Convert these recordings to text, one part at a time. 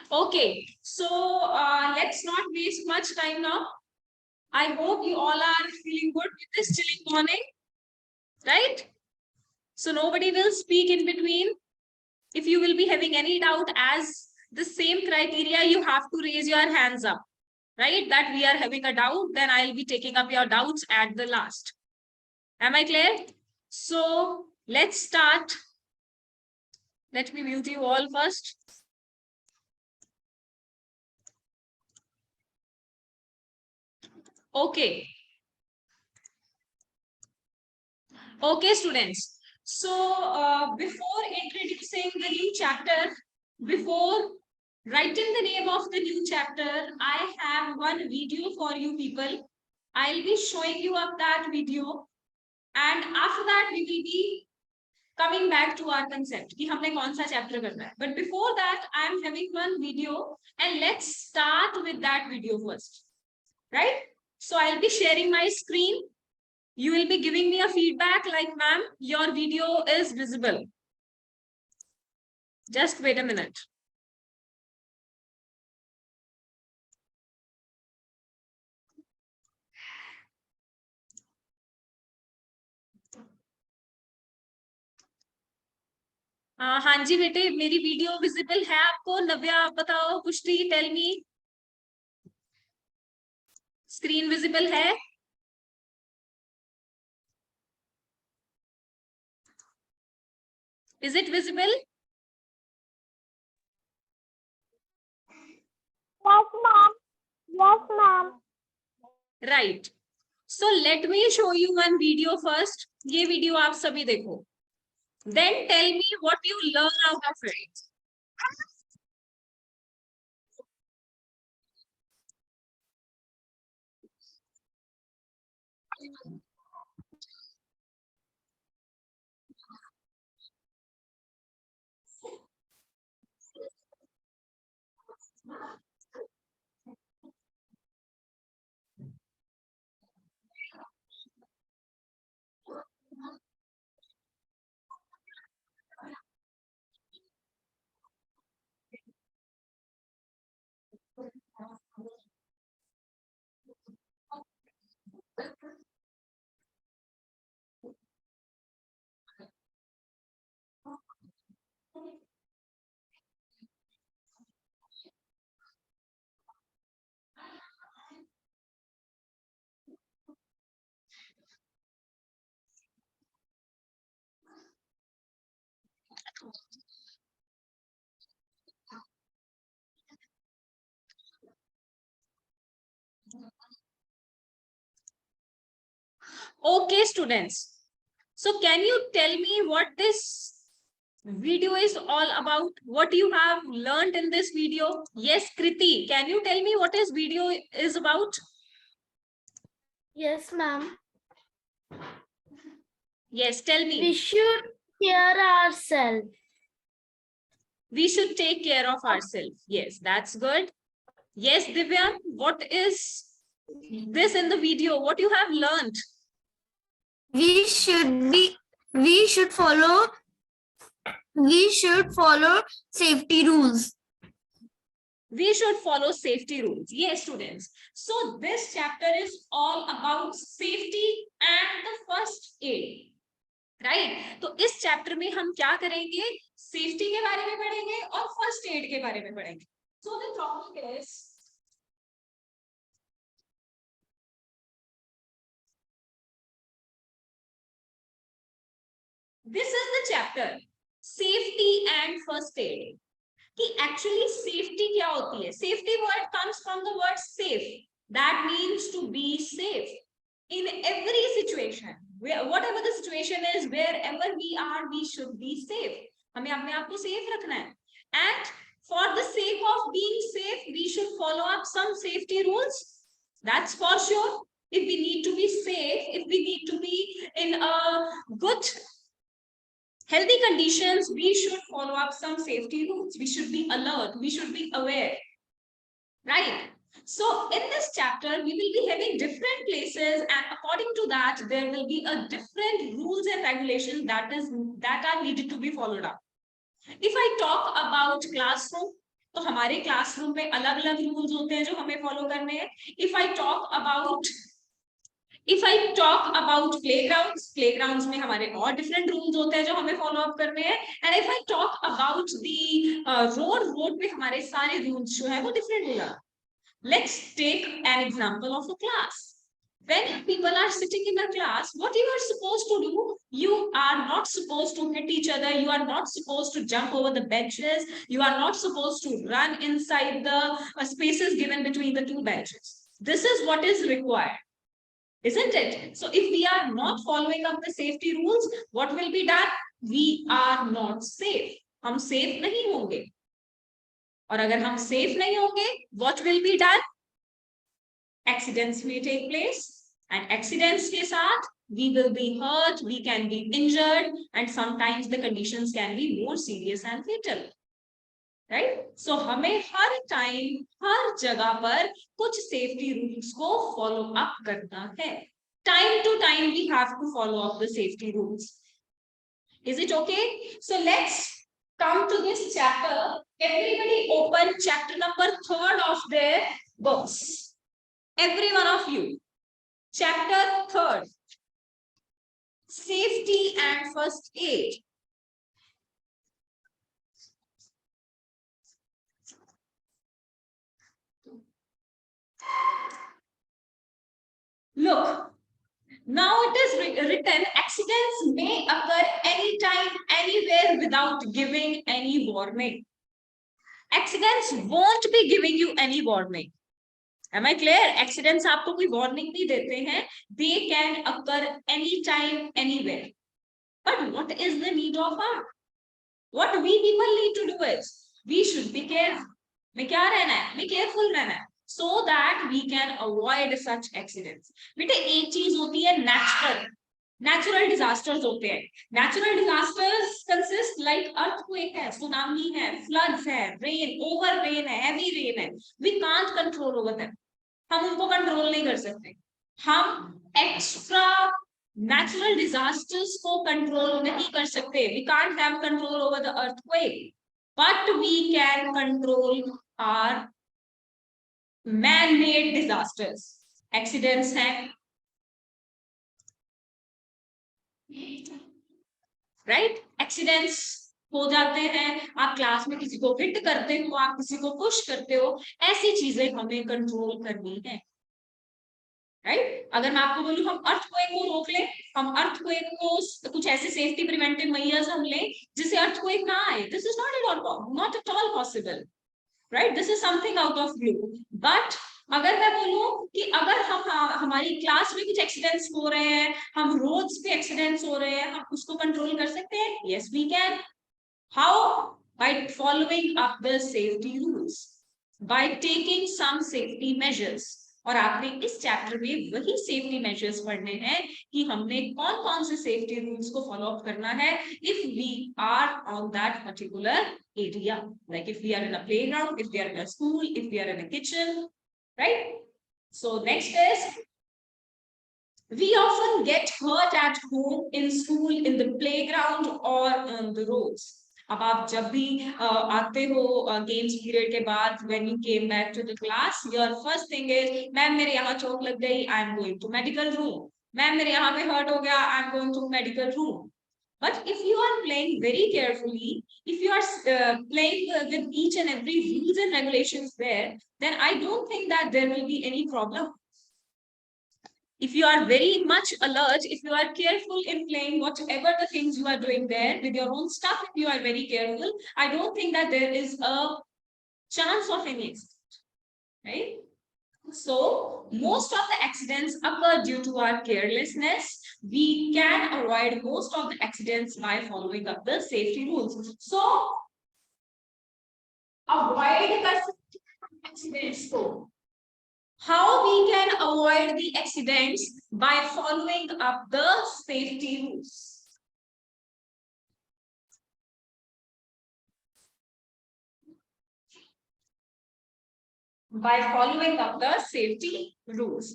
Okay, so let's not waste much time now. I hope you all are feeling good with this chilling morning, right? So nobody will speak in between. If you will be having any doubt as the same criteria, you have to raise your hands up, right? That we are having a doubt, then I'll be taking up your doubts at the last. Am I clear? So let's start. Let me mute you all first. Okay. Okay, students. So before introducing the new chapter, before writing the name of the new chapter, I have one video for you people. I'll be showing you up that video, and after that we will be coming back to our concept कि हमने कौन सा chapter करना है. But before that, I am having one video, and let's start with that video first, right? So I'll be sharing my screen. You will be giving me a feedback like, ma'am, your video is visible. Just wait a minute. हाँ जी बेटे, मेरी video visible है आपको? नव्या आप बताओ, पुष्टि tell me, screen visible है? Is it visible? Yes, ma'am. Yes, ma'am. Right. So let me show you one video first. ये वीडियो आप सभी देखो. Then tell me what you learn out of it. Okay, students. So can you tell me what this video is all about? What you have learned in this video? Yes, Kriti, can you tell me what this video is about? Yes, ma'am. Yes, tell me. We should care ourselves. We should take care of ourselves. Yes, that's good. Yes, Divya, what is this in the video? What you have learned? We should follow safety rules. We should follow safety rules. Yes, students. So this chapter is all about safety and the first aid. Right तो इस chapter में हम क्या करेंगे? Safety के बारे में पढ़ेंगे और फर्स्ट एड के बारे में पढ़ेंगे. So the topic is this is the chapter safety and first aid. कि एक्चुअली सेफ्टी क्या होती है? Safety word comes from the word safe. That means to be safe in every situation. Whatever the situation is, wherever we are, we should be safe. हमें अपने आप को safe रखना है. And for the sake of being safe, we should follow up some safety rules. That's for sure. If we need to be safe, if we need to be in a good healthy conditions, we should follow up some safety rules. We should be alert. We should be aware. Right? So in this chapter, we will be having different places, and according to that, there will be a different rules and regulations that are needed to be followed up. If I talk about classroom, तो हमारे classroom में अलग अलग rules होते हैं जो हमें follow करने हैं. If I talk about playgrounds में हमारे और डिफरेंट रूल्स होते हैं जो हमें फॉलो अप करने हैं. And if I talk about the road पे हमारे सारे रूल्स जो है वो डिफरेंट होगा. Let's take an example of a class. When people are sitting in a class, what you are supposed to do, you are not supposed to hit each other, you are not supposed to jump over the benches, you are not supposed to run inside the spaces given between the two benches. This is what is required, isn't it? So if we are not following up the safety rules, what will be done? We are not safe. हम safe नहीं होंगे. और अगर हम safe नहीं होंगे, what will be done? Accidents may take place, and accidents के साथ we will be hurt, we can be injured, and sometimes the conditions can be more serious and fatal. Right? So हमें हर time, हर जगह पर कुछ safety rules को follow up करना है. Time to time we have to follow up the safety rules. Is it okay? So let's come to this chapter. Everybody open chapter number 3 of their books. Every one of you. Chapter 3. Safety and first aid. Look, now it is written, accidents may occur anytime, anywhere without giving any warning. Accidents won't be giving you any warning. Am I clear? Accidents आपको कोई warning नहीं देते हैं. They can occur anytime, anywhere. But what is the need of harm? What we people need to do is, we should be careful. में क्या रहना है? में careful रहना है. So that we can avoid such accidents. बेटे एक चीज होती है natural disasters होते हैं. Natural disasters consist like earthquake है, tsunami है, floods है, rain, over rain है, heavy rain है. We can't control over them. हम उनको control नहीं कर सकते. हम extra natural disasters को control नहीं कर सकते. We can't have control over the earthquake, but we can control our man-made disasters. Accidents हैं, right? Accidents हो जाते हैं. आप क्लास में किसी को हिट करते हो, आप किसी को पुश करते हो, ऐसी चीजें हमें कंट्रोल करनी है. राइट? अगर मैं आपको बोलूं हम अर्थक्वेक को रोक ले, हम अर्थक्वेक को कुछ ऐसे सेफ्टी प्रिवेंटिव मेजर्स हम ले जिससे अर्थक्वेक ना आए. This is not at all possible. Right? This is something out of blue. But अगर मैं बोलूं कि अगर हम हमारी क्लास में कुछ एक्सीडेंट्स हो रहे हैं, हम रोड्स पे एक्सीडेंट्स हो रहे हैं, हम उसको कंट्रोल कर सकते हैं. Yes we can. How? By following up the safety rules, by taking some safety measures. और आपने इस चैप्टर में वही सेफ्टी मेजर्स पढ़ने हैं कि हमने कौन कौन से सेफ्टी रूल्स को फॉलो अप करना है if we are on that particular area. Like if we are in a playground, if we are in a school, if we are in a kitchen. Right? So next is, we often get hurt at home, in school, in the playground or on the roads. अब आप जब भी आते हो games period के बाद, when you came back to the class, your first thing is, ma'am मेरे यहाँ चोट लग गई, I am going to medical room. Ma'am मेरे यहाँ पे hurt हो गया, I am going to medical room. But if you are playing very carefully, if you are playing with each and every rules and regulations there, then I don't think that there will be any problem. If you are very much alert, if you are careful in playing whatever the things you are doing there with your own stuff, if you are very careful, I don't think that there is a chance of any accident, right? So most of the accidents occur due to our carelessness. We can avoid most of the accidents by following up the safety rules. So avoid accidents. How we can avoid the accidents? By following up the safety rules. By following up the safety rules.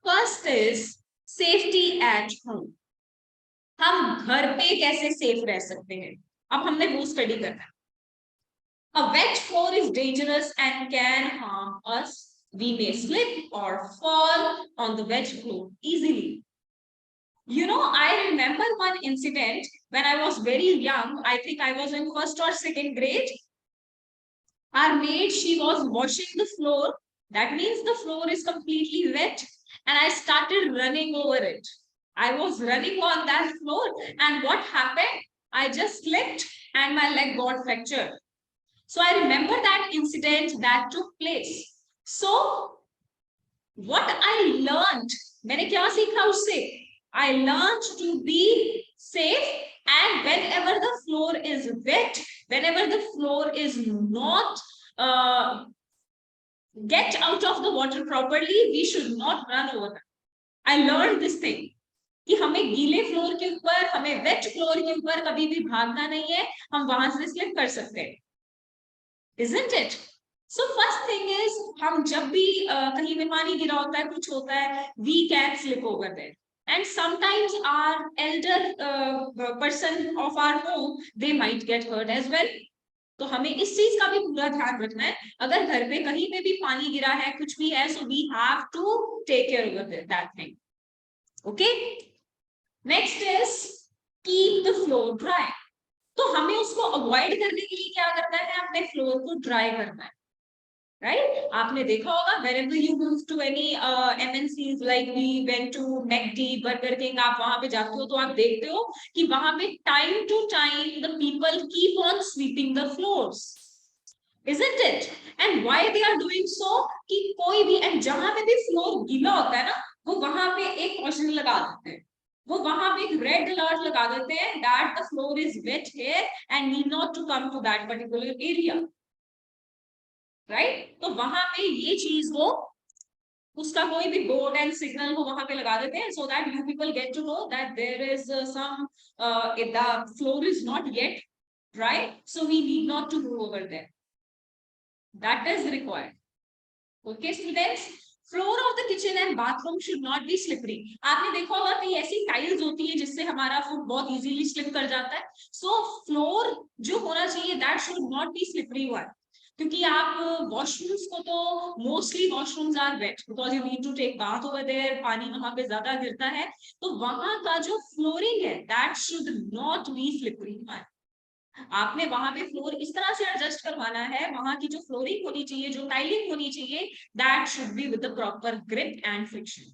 First is safety at home. हम घर पे कैसे safe रह सकते हैं, अब हमने वो स्टडी करना है. A wet floor is dangerous and can harm us. We may slip or fall on the wet floor easily. You know, I remember one incident when I was very young. I think I was in first or second grade. Our maid, she was washing the floor. That means the floor is completely wet. And I started running over it. I was running on that floor. And what happened? I just slipped and my leg got fractured. So I remember that incident that took place. So what I learned, मैंने क्या सीखा उससे? I learned to be safe, and whenever the floor is wet, whenever the floor is not get out of the water properly, we should not run over that. I learned this thing कि हमें गीले floor के ऊपर, हमें wait floor के ऊपर कभी भी भागना नहीं है, हम वहां से स्लिप कर सकते हैं, isn't it? So first thing is, हम जब भी कहीं में पानी गिरा होता है, कुछ होता है, we can slip over there. And sometimes our elder person of our home, they might get hurt as well. तो हमें इस चीज का भी पूरा ध्यान रखना है. अगर घर पे कहीं पे भी पानी गिरा है, कुछ भी है, so we have to take care of that thing. Okay? Next is keep the floor dry. तो हमें उसको अवॉइड करने के लिए क्या करना है? अपने फ्लोर को ड्राई करना है, राइट? आपने देखा होगा whenever you move to any MNCs like we went to McD, Burger King, आप वहां पे जाते हो तो आप देखते हो कि वहां पे time to time the people keep on sweeping the floors, isn't it? And why they are doing so? कि कोई भी, and जहां पे भी फ्लोर गीला होता है ना, वो वहां पे एक क्वेश्चन लगा देते हैं, वो वहां पे एक रेड अलर्ट लगा देते हैं that the floor is wet here and need not to come to that particular area, right? तो वहां पे ये चीज वो उसका कोई भी बोर्ड एंड सिग्नल वो वहां पे लगा देते हैं, so that you people get to know that there is some the floor is not yet dry, so we need not to go over there. That is required. Okay students, floor of the kitchen and bathroom should not be slippery. आपने देखा होगा कि ऐसी tiles होती है जिससे हमारा foot बहुत इजीली स्लिप कर जाता है. सो फ्लोर जो होना चाहिए that should not be slippery one. क्योंकि आप वॉशरूम्स को तो mostly washrooms are wet because you need to take bath over there, पानी वहां पे ज्यादा गिरता है, तो वहां का जो फ्लोरिंग है that should not be slippery one. आपने वहां पे फ्लोर इस तरह से एडजस्ट करवाना है, वहां की जो फ्लोरिंग होनी चाहिए, जो टाइलिंग होनी चाहिए, that should be with the proper grip and friction,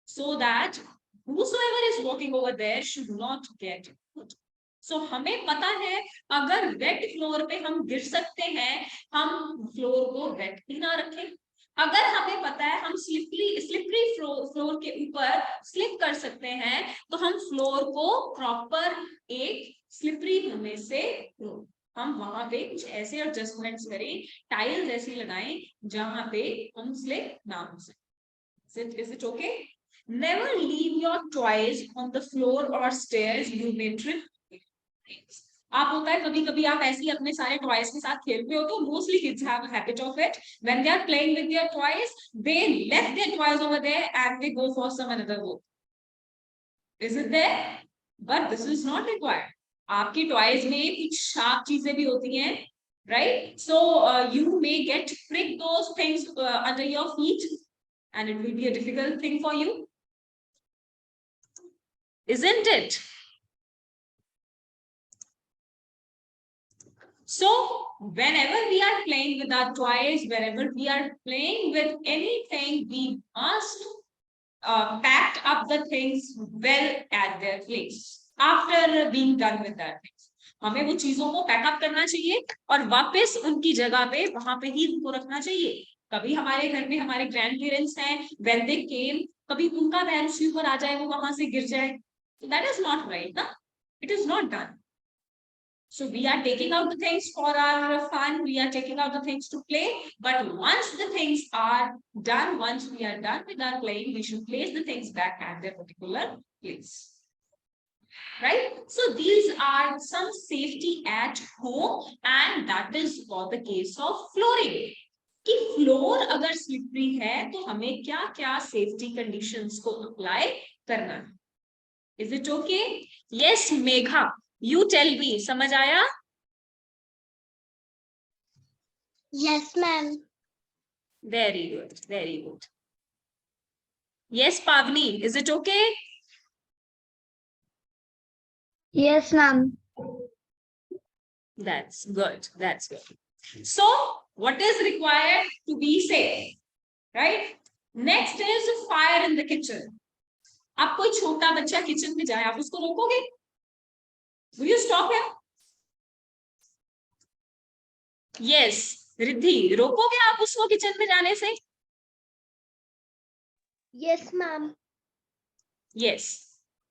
so that whosoever is walking over there should not get hurt. So हमें पता है अगर वेट फ्लोर पे हम गिर सकते हैं, हम फ्लोर को वेट ही ना रखें. अगर हमें पता है हम स्लिपरी फ्लोर के ऊपर स्लिप कर सकते हैं, तो हम फ्लोर को प्रॉपर एक स्लिपरी होने से हम वहां पे कुछ ऐसे एडजस्टमेंट्स करें, टाइल्स ऐसी लगाएं जहां पे हम स्लिप ना हो सके. Is it okay? Never leave your toys on the floor or stairs. You may trip. आप होता है कभी कभी आप ऐसे ही अपने सारे टॉयज के साथ खेलते हो, तो mostly kids have a habit of it when they are playing with their toys, they left their toys over there and they go for some another work. Is it there? But this is not required. आपकी toys में कुछ sharp चीजें भी होती हैं, right? So you may get prick those things under your feet and it will be a difficult thing for you, isn't it? So whenever we are playing with our toys, whenever we are playing with anything, we must pack up the things well at their place after being done with that things. हमें वो चीजों को pack up करना चाहिए और वापस उनकी जगह पे वहां पे ही उनको रखना चाहिए. कभी हमारे घर में हमारे ग्रैंड पेरेंट्स हैं, when they came, कभी उनका पैर उसके ऊपर आ जाए, वो वहां से गिर जाए, that is not right, ना? It is not done. So we are taking out the things for our fun, we are taking out the things to play, but once the things are done, once we are done with our playing, we should place the things back at their particular place. Right? So these are some safety at home, and that is for the case of flooring. कि floor अगर slippery है तो हमें क्या क्या safety conditions को apply करना है. Is it okay? Yes Megha, you tell me, समझ आया? Yes, ma'am. Very good, very good. Yes, Pavni, is it okay? Yes, ma'am. That's good, that's good. So what is required to be safe, right? Next is fire in the kitchen. आप कोई छोटा बच्चा kitchen में जाए, आप उसको रोकोगे? Will you stop him? Yes, Riddhi, रोकोगे आप उसको किचन में जाने से? Yes, ma'am. Yes,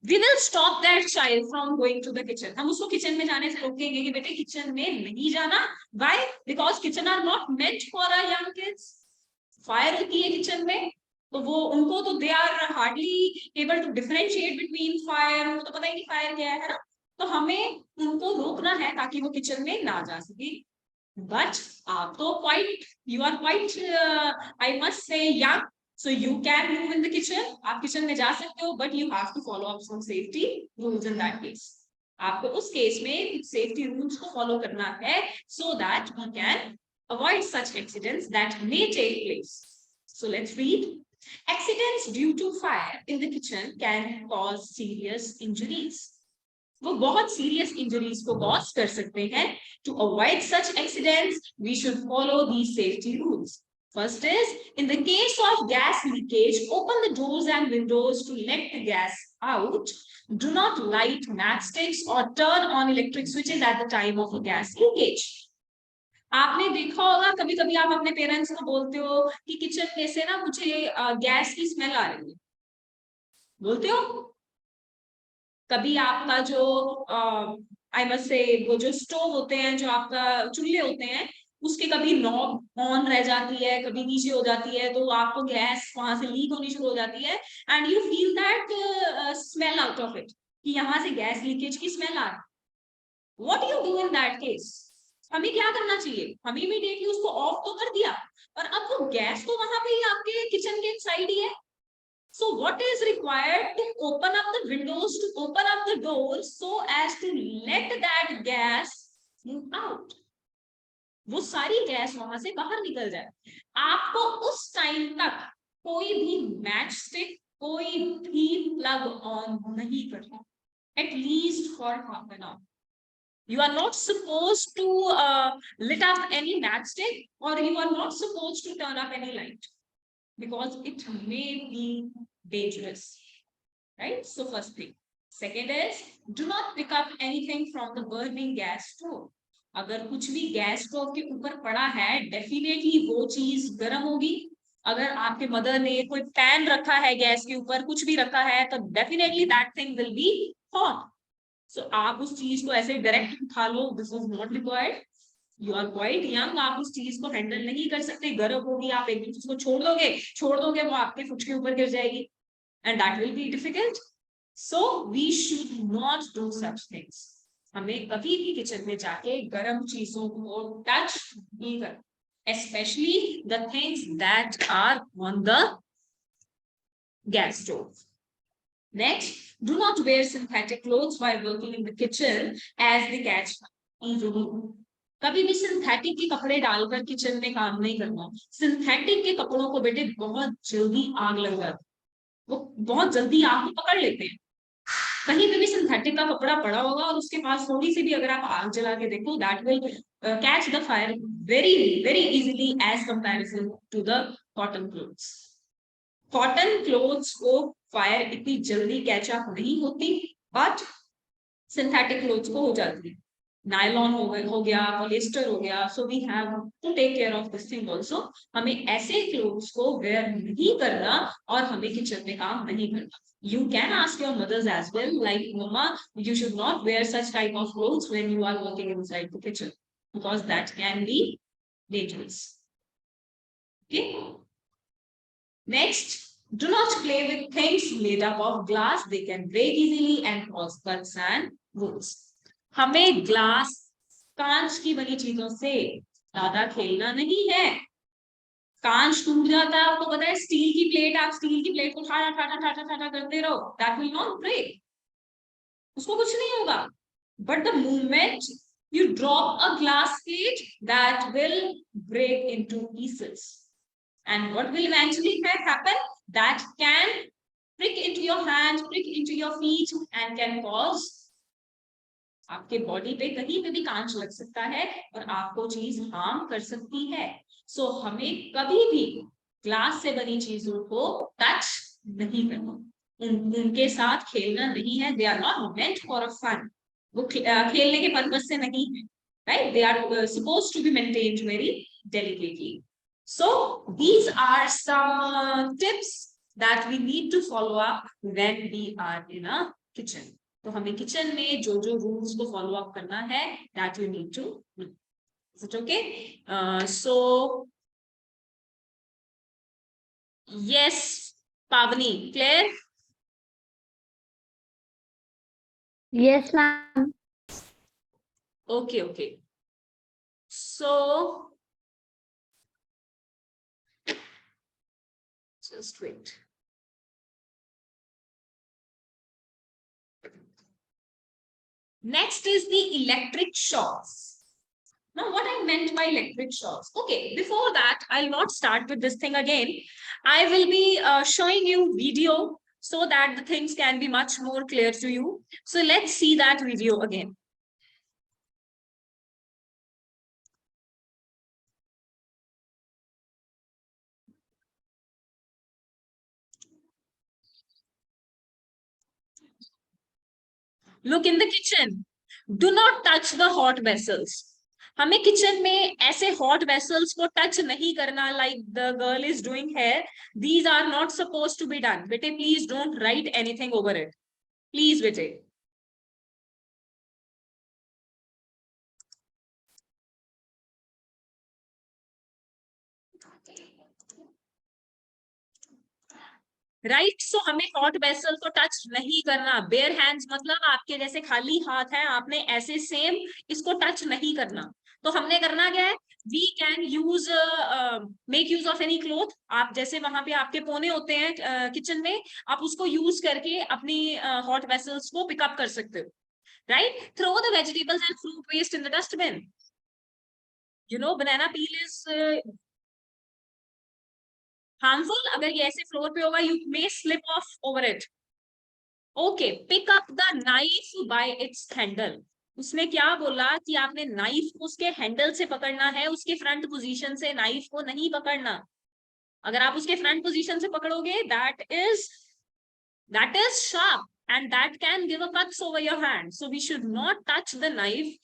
we will stop that child from going to the kitchen. हम उसको किचन में जाने से रोकेंगे कि बेटे किचन में नहीं जाना. Why? Because kitchen are not meant for our young kids. Fire होती है किचन में, तो वो उनको तो they are hardly able to differentiate between fire. उनको तो पता ही नहीं फायर क्या है ना. तो हमें उनको रोकना है ताकि वो किचन में ना जा सके. But आप तो quite, you are quite, I must say, young. So you can move in the kitchen. आप kitchen में जा सकते हो, but you have to follow up some safety rules in that case. आपको उस केस में safety rules को follow करना है, so that we can avoid such accidents that may take place. So let's read. Accidents due to fire in the kitchen can cause serious injuries. वो बहुत serious injuries को cause कर सकते हैं. To avoid such accidents, we should follow these safety rules. First is, in the case of gas leakage, open the doors and windows to let the gas out. Do not light matchsticks or turn on electric switches at the time of a gas leakage. आपने देखा होगा कभी कभी आप अपने parents को बोलते हो कि किचन में से ना मुझे गैस की स्मेल आ रही है, बोलते हो? कभी आपका जो आई मस्ट से वो जो स्टोव होते हैं, जो आपका चूल्हे होते हैं, उसके कभी नॉब ऑन रह जाती है, कभी नीचे हो जाती है, तो आपको गैस वहां से लीक होनी शुरू हो जाती है, and you feel that smell out of it, कि यहाँ से गैस लीकेज की स्मेल आ रही है. What you do in that case? हमें क्या करना चाहिए? हम इमीडिएटली उसको ऑफ तो कर दिया, और अब वो गैस तो वहां पे ही आपके किचन के साइड ही है. So what is required to open up the windows, to open up the doors, so as to let that gas move out. वो सारी गैस वहां से बाहर निकल जाए. आपको उस टाइम तक कोई भी मैच स्टिक, कोई भी प्लग ऑन नहीं करना, at least for half an hour. You are not supposed to lit up any matchstick, or you are not supposed to turn up any light, because it may be dangerous, right? So first thing. Second is, do not pick up anything from the burning gas stove. अगर कुछ भी gas stove के ऊपर पड़ा है, definitely वो चीज गर्म होगी. अगर आपके मदर ने कोई पैन रखा है गैस के ऊपर, कुछ भी रखा है, तो definitely that thing will be hot. So आप उस चीज को ऐसे डायरेक्ट उठा लो, this is not required. You are quite young, आप उस चीज को हैंडल नहीं कर सकते, गर्म होगी, आप एक दूसरे को छोड़ दोगे वो आपके फुट के ऊपर गिर जाएगी, and that will be difficult. So we should not do such things. हमें कभी भी किचन में जाके गर्म चीजों को टच नहीं करना, especially the things that are on the gas stove. Next, do not wear synthetic clothes while working in the kitchen, as they catch easily. कभी भी सिंथेटिक के कपड़े डालकर किचन में काम नहीं करना. सिंथेटिक के कपड़ों को बेटे बहुत जल्दी आग लग जाती है, वो बहुत जल्दी आग को पकड़ लेते हैं. कहीं पे भी सिंथेटिक का कपड़ा पड़ा होगा और उसके पास थोड़ी सी भी अगर आप आग जला के देखो, that will catch the fire very very easily as comparison to the cotton clothes. Cotton clothes को फायर इतनी जल्दी कैच अप नहीं होती, बट सिंथेटिक क्लोथ्स को हो जाती है. नायलॉन हो गया, पॉलिएस्टर हो गया. So we have to take care of this thing also. हमें ऐसे क्लोथ्स को वेयर नहीं करना और हमें किचन में काम नहीं करना. You can ask your mothers as well, like, Mama, you should not wear such type of clothes when you are working inside the kitchen, because that can be dangerous. Okay. Next, do not play with things made up of glass. They can break easily and cause cuts and wounds. हमें glass, कांच की बनी चीजों से ज्यादा खेलना नहीं है. कांच टूट जाता है, आपको पता है. स्टील की प्लेट, आप स्टील की प्लेट को ठाटा ठाटा ठाटा ठाटा करते रहो, दैट विल नॉट ब्रेक, उसको कुछ नहीं होगा. But the movement you drop a glass plate that will break into pieces, and what will eventually happen, that can prick into your hand, prick into your feet, and can cause आपके body पे कहीं पे भी कांच लग सकता है और आपको चीज हार्म कर सकती है। सो हमें कभी भी ग्लास से बनी चीजों को टच नहीं करना, उनके साथ खेलना नहीं है। They are not meant for a fun, वो खेलने के पर्पस से नहीं है, right? They are supposed to be maintained very delicately. So these are some tips that we need to follow up when we are in a kitchen. तो हमें kitchen में जो जो रूल्स को फॉलो अप करना है, that you need to know. Is it okay? So yes Pavani, clear? Yes, ma'am. Okay okay, so just wait. Next is the electric shocks. Now, what I meant by electric shocks. Okay, before that, I'll not start with this thing again. I will be showing you video so that the things can be much more clear to you. So let's see that video again. Look in the kitchen. Do not touch the hot vessels. हमें kitchen में ऐसे hot vessels को touch नहीं करना, like the girl is doing here. These are not suppose to be done. बेटे please don't write anything over it, please बेटे. Right, so हमें hot vessel को टच नहीं करना. बेयर हैंड्स मतलब आपके जैसे खाली हाथ है, आपने ऐसे सेम इसको टच नहीं करना. तो हमने करना क्या है, we can use make use of any cloth. आप जैसे वहां पे आपके कोने होते हैं किचन में, आप उसको यूज करके अपनी हॉट वेसल्स को पिकअप कर सकते हो. Right, throw the vegetables and fruit waste in the dustbin. You know banana peel is harmful. अगर ये ऐसे फ्लोर पे होगा, you may slip off over it. Okay, pick up the knife by its handle. उसने क्या बोला कि आपने नाइफ को उसके हैंडल से पकड़ना है, उसके फ्रंट पोजीशन से नाइफ को नहीं पकड़ना. अगर आप उसके फ्रंट पोजीशन से पकड़ोगे, that is sharp and that can give a cuts over your hand. So we should not touch the knife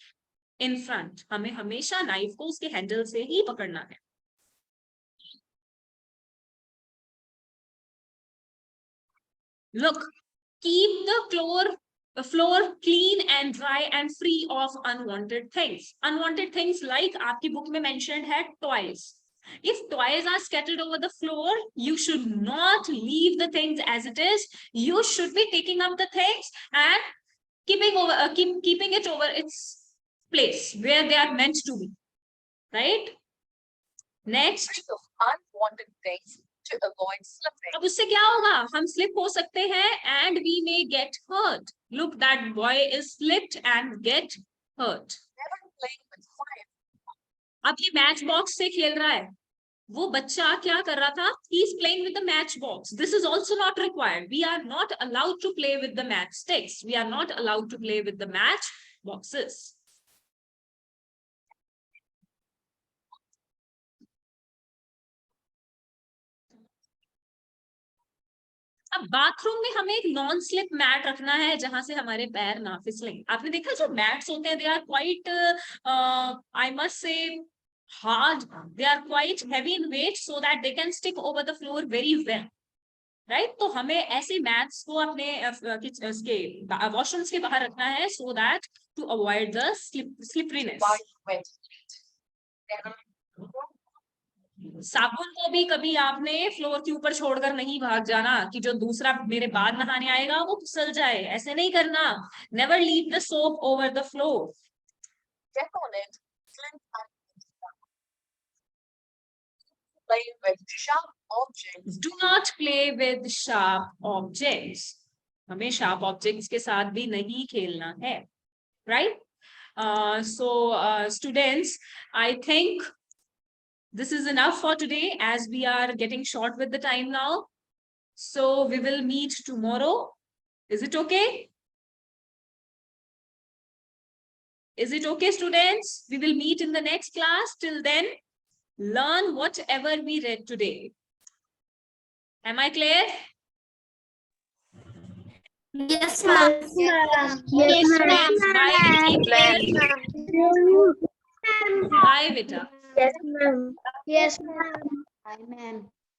in front. हमें हमेशा नाइफ को उसके हैंडल से ही पकड़ना है. Look, keep the floor clean and dry and free of unwanted things. Unwanted things like आपकी book में mentioned है toys. If toys are scattered over the floor, you should not leave the things as it is. You should be taking up the things and keeping it over its place where they are meant to be. Right? Next. Unwanted things to avoid slipping. अब उससे क्या होगा, हम slip हो सकते हैं and we may get hurt. Look, that boy is slipped and get hurt. Never playing with fire. अब ये मैच बॉक्स से खेल रहा है. वो बच्चा क्या कर रहा था, he is playing with the match box. This is also not required. We are not allowed to play with the matchsticks. We are not allowed to play with the match boxes. अब bathroom में हमें एक non slip mat रखना है जहां से हमारे पैर ना फिसलें. आपने देखा जो मैट्स होते हैं, they are quite, I must say hard, they are quite heavy in weight so that they can stick over the floor very well. Right? तो हमें ऐसे मैट्स को अपने वॉशरूम्स के बाहर रखना है so that to avoid the slipperiness. Why you went to eat. साबुन को भी कभी आपने फ्लोर के ऊपर छोड़कर नहीं भाग जाना कि जो दूसरा मेरे बाद नहाने आएगा वो फिसल जाए. ऐसे नहीं करना. Never leave the soap over the floor. Step on it. Play with sharp objects. Do not play with sharp objects. हमें sharp objects के साथ भी नहीं खेलना है. Right? Students, I think this is enough for today as we are getting short with the time now. So we will meet tomorrow. Is it okay? Is it okay, students? We will meet in the next class. Till then, learn whatever we read today. Am I clear? Yes, ma'am. Okay, students. Bye. Take care. Bye, Vita. Yes, ma'am. Yes, ma'am. Bye, ma'am.